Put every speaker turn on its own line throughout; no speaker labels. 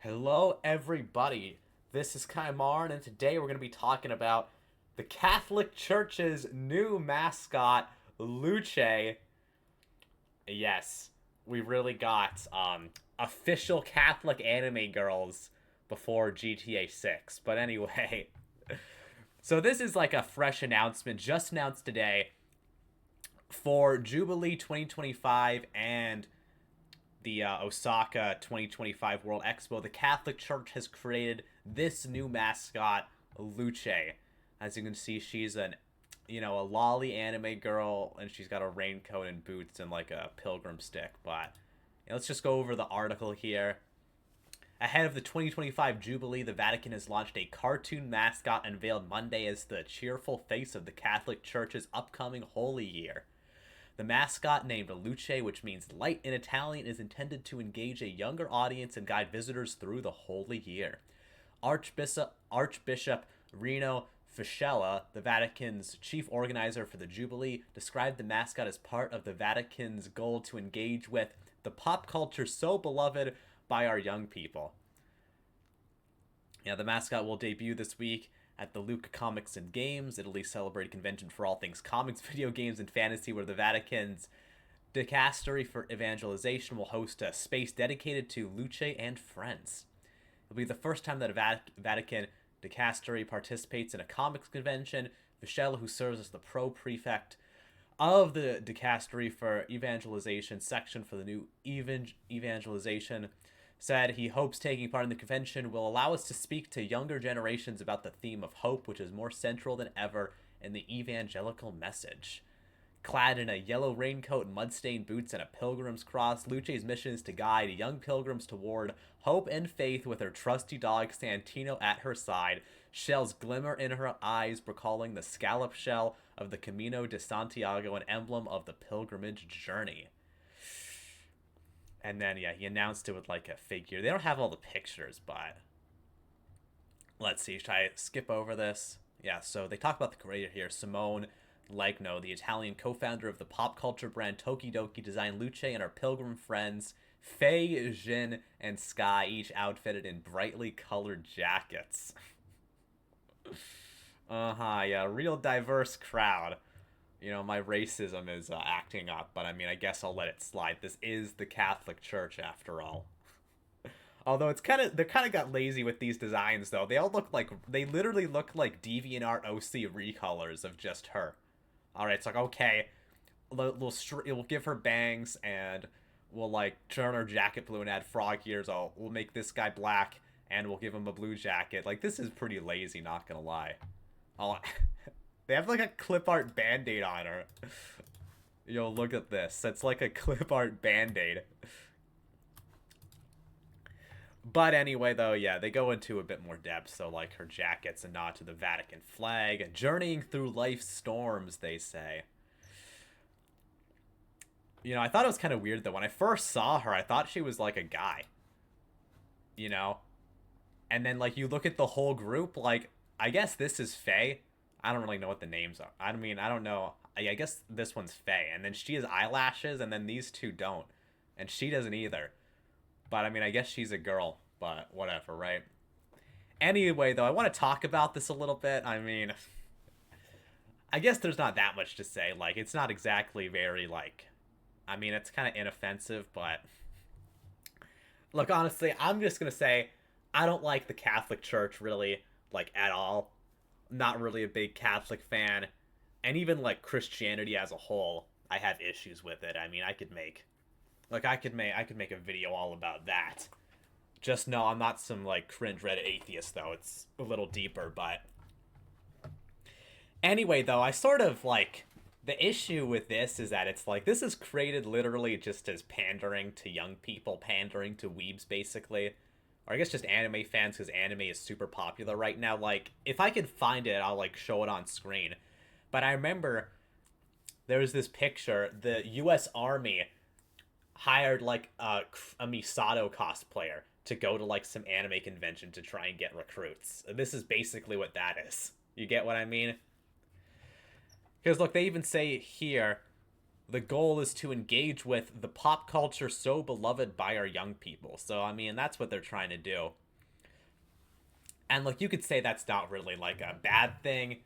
Hello, everybody. This is Kaimar, and today we're going to be talking about the Catholic Church's new mascot, Luce. Yes, we really got official Catholic anime girls before GTA 6. But anyway, so this is like a fresh announcement just announced today for Jubilee 2025 and the Osaka 2025 World Expo. The Catholic Church has created this new mascot, Luce. As you can see, she's a lolly anime girl, and she's got a raincoat and boots and like a pilgrim stick. But let's just go over the article here. Ahead of the 2025 Jubilee, the Vatican has launched a cartoon mascot unveiled Monday as the cheerful face of the Catholic Church's upcoming Holy Year. The mascot, named Luce, which means light in Italian, is intended to engage a younger audience and guide visitors through the Holy Year. Archbishop Rino Fiscella, the Vatican's chief organizer for the Jubilee, described the mascot as part of the Vatican's goal to engage with the pop culture so beloved by our young people. Yeah, the mascot will debut this week at the Lucca Comics and Games, Italy's celebrated convention for all things comics, video games, and fantasy, where the Vatican's Dicastery for Evangelization will host a space dedicated to Luce and friends. It'll be the first time that a Vatican Dicastery participates in a comics convention. Michelle, who serves as the pro-prefect of the Dicastery for Evangelization section for the new evangelization, said he hopes taking part in the convention will allow us to speak to younger generations about the theme of hope, which is more central than ever in the evangelical message. Clad in a yellow raincoat, mud-stained boots, and a pilgrim's cross, Luce's mission is to guide young pilgrims toward hope and faith with her trusty dog Santino at her side, shells glimmer in her eyes, recalling the scallop shell of the Camino de Santiago, an emblem of the pilgrimage journey. And then, yeah, he announced it with like a figure. They don't have all the pictures, but let's see. Should I skip over this? Yeah, so they talk about the creator here, Simone Legno, the Italian co-founder of the pop culture brand Tokidoki, designed Luce and her pilgrim friends, Faye, Jin, and Sky, each outfitted in brightly colored jackets. Yeah, real diverse crowd. My racism is acting up, but I mean, I guess I'll let it slide. This is the Catholic Church, after all. Although they kind of got lazy with these designs, though. They literally look like DeviantArt OC recolors of just her. All right, it's like, okay, we'll give her bangs, and we'll like turn her jacket blue and add frog ears. We'll make this guy black, and we'll give him a blue jacket. Like, this is pretty lazy, not gonna lie. Oh. They have like a clip art band-aid on her. Look at this. It's like a clip art band-aid. But anyway, though, yeah, they go into a bit more depth. So, like, her jacket's a nod to the Vatican flag. Journeying through life's storms, they say. I thought it was kind of weird, though. When I first saw her, I thought she was like a guy. And then, like, you look at the whole group, like, I guess this is Faye. I don't really know what the names are. I mean, I don't know. I guess this one's Faye. And then she has eyelashes, and then these two don't. And she doesn't either. But, I mean, I guess she's a girl. But, whatever, right? Anyway, though, I want to talk about this a little bit. I mean, I guess there's not that much to say. Like, it's not exactly very, like... I mean, it's kind of inoffensive, but... Look, honestly, I'm just going to say I don't like the Catholic Church, really, like, at all. Not really a big Catholic fan, and even like Christianity as a whole, I have issues with it. I mean, I could make a video all about that. Just know I'm not some like cringe Reddit atheist, though. It's a little deeper, but anyway, though, I sort of like the issue with this is that it's like this is created literally just as pandering to young people, pandering to weebs, basically. Or I guess just anime fans, because anime is super popular right now. Like, if I could find it, I'll, like, show it on screen. But I remember there was this picture. The U.S. Army hired, like, a Masato cosplayer to go to, like, some anime convention to try and get recruits. This is basically what that is. You get what I mean? Because, look, they even say here, the goal is to engage with the pop culture so beloved by our young people. So, I mean, that's what they're trying to do. And, like, you could say that's not really, like, a bad thing.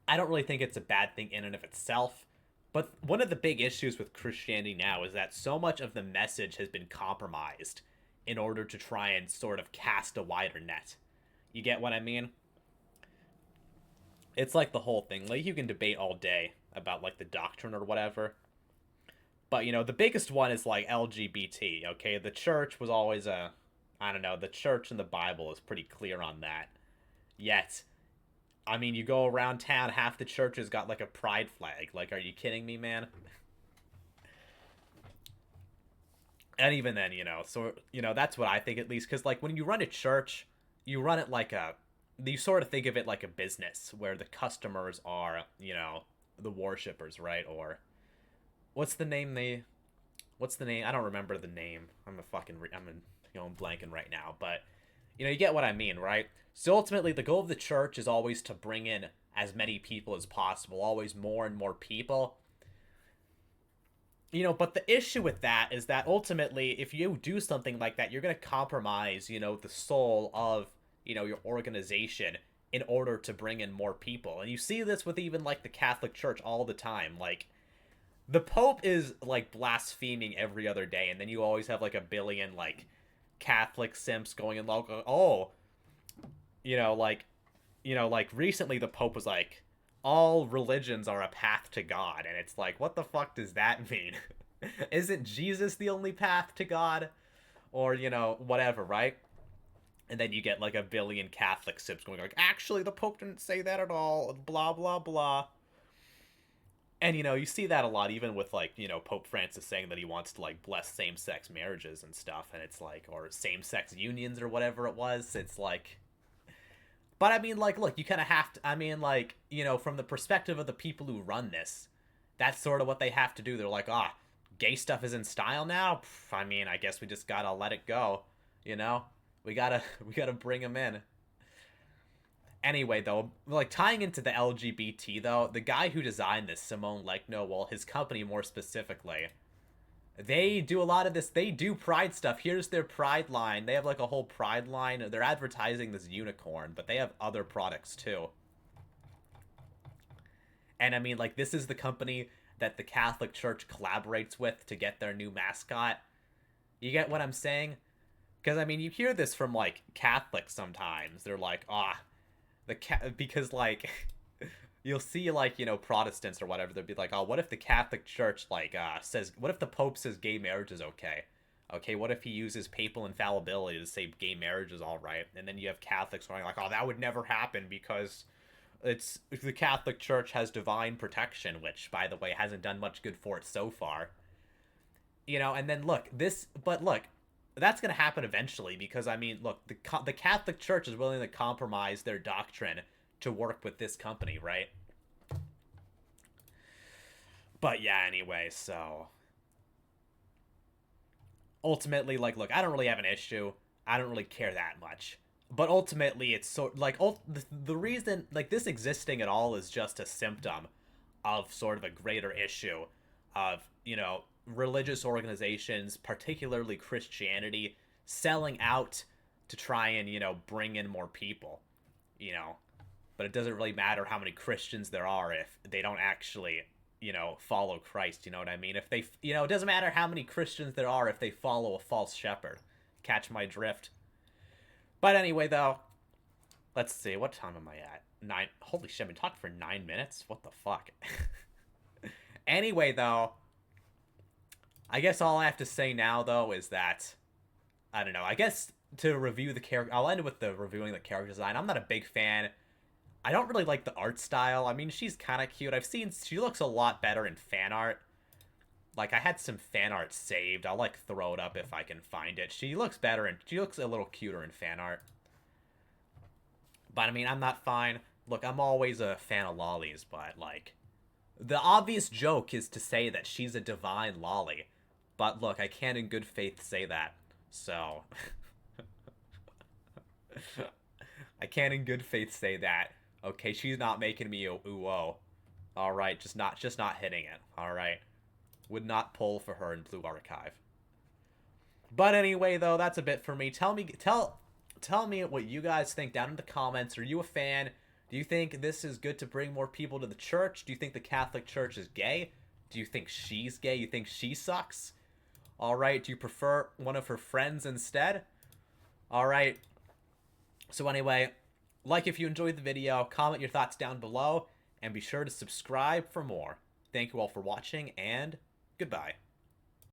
I don't really think it's a bad thing in and of itself. But one of the big issues with Christianity now is that so much of the message has been compromised in order to try and sort of cast a wider net. You get what I mean? It's like the whole thing. Like, you can debate all day about, like, the doctrine or whatever. But, you know, the biggest one is, like, LGBT, okay? The church was always I don't know, the church and the Bible is pretty clear on that. Yet, I mean, you go around town, half the churches got, like, a pride flag. Like, are you kidding me, man? And even then, you know, so, you know, that's what I think at least. Because, like, when you run a church, you run it like you sort of think of it like a business where the customers are, you know, the worshippers, right? Or what's the name what's the name? I don't remember the name. I'm blanking right now, but you know, you get what I mean, right? So ultimately, the goal of the church is always to bring in as many people as possible, always more and more people. You know, but the issue with that is that ultimately, if you do something like that, you're going to compromise, you know, the soul of, you know, your organization in order to bring in more people. And you see this with even, like, the Catholic Church all the time. Like, the Pope is, like, blaspheming every other day, and then you always have, like, a billion, like, Catholic simps going in, like, oh, you know, like, recently the Pope was like, all religions are a path to God, and it's like, what the fuck does that mean? Isn't Jesus the only path to God? Or, you know, whatever, right? And then you get, like, a billion Catholic simps going, like, actually, the Pope didn't say that at all, blah, blah, blah. And, you know, you see that a lot, even with, like, you know, Pope Francis saying that he wants to, like, bless same-sex marriages and stuff, and it's like, or same-sex unions or whatever it was. It's like, but I mean, like, look, you kind of have to, I mean, like, you know, from the perspective of the people who run this, that's sort of what they have to do. They're like, gay stuff is in style now? I mean, I guess we just gotta let it go, you know? We gotta, we gotta bring them in. Anyway, though, like, tying into the LGBT, though, the guy who designed this, Simone Lekno, well, his company more specifically, they do a lot of this. They do pride stuff. Here's their pride line. They have, like, a whole pride line. They're advertising this unicorn, but they have other products, too. And, I mean, like, this is the company that the Catholic Church collaborates with to get their new mascot. You get what I'm saying? Because, I mean, you hear this from, like, Catholics sometimes. They're like, because, like, you'll see, like, you know, Protestants or whatever, they'll be like, oh, what if the Catholic Church, like, what if the Pope says gay marriage is okay? Okay, what if he uses papal infallibility to say gay marriage is all right? And then you have Catholics going like, oh, that would never happen because the Catholic Church has divine protection, which, by the way, hasn't done much good for it so far. You know, and then look, that's going to happen eventually because, I mean, look, the Catholic Church is willing to compromise their doctrine to work with this company, right? But yeah, anyway, so ultimately, like, look, I don't really have an issue. I don't really care that much. But ultimately, it's so, like, the reason, like, this existing at all is just a symptom of sort of a greater issue of, you know, religious organizations, particularly Christianity, selling out to try and, you know, bring in more people, you know. But it doesn't really matter how many Christians there are if they don't actually, you know, follow Christ, you know what I mean? If they, you know, it doesn't matter how many Christians there are if they follow a false shepherd. Catch my drift. But anyway, though, let's see, what time am I at? 9, holy shit, I've been talking for 9 minutes? What the fuck? Anyway, though, I guess all I have to say now, though, is that, I don't know, I guess to review the character, I'll end with the reviewing the character design. I'm not a big fan. I don't really like the art style. I mean, she's kind of cute. She looks a lot better in fan art. Like, I had some fan art saved. I'll, like, throw it up if I can find it. She looks better, and she looks a little cuter in fan art. But, I mean, I'm not fine. Look, I'm always a fan of lolis, but, like, the obvious joke is to say that she's a divine loli. But, look, I can't in good faith say that. So, I can't in good faith say that. Okay, she's not making me a ooh-oh. Alright, just not hitting it. Alright. would not pull for her in Blue Archive. But anyway, though, that's a bit for me. Tell me what you guys think down in the comments. Are you a fan? Do you think this is good to bring more people to the church? Do you think the Catholic Church is gay? Do you think she's gay? You think she sucks? Alright, do you prefer one of her friends instead? Alright. So anyway, like if you enjoyed the video, comment your thoughts down below, and be sure to subscribe for more. Thank you all for watching, and goodbye.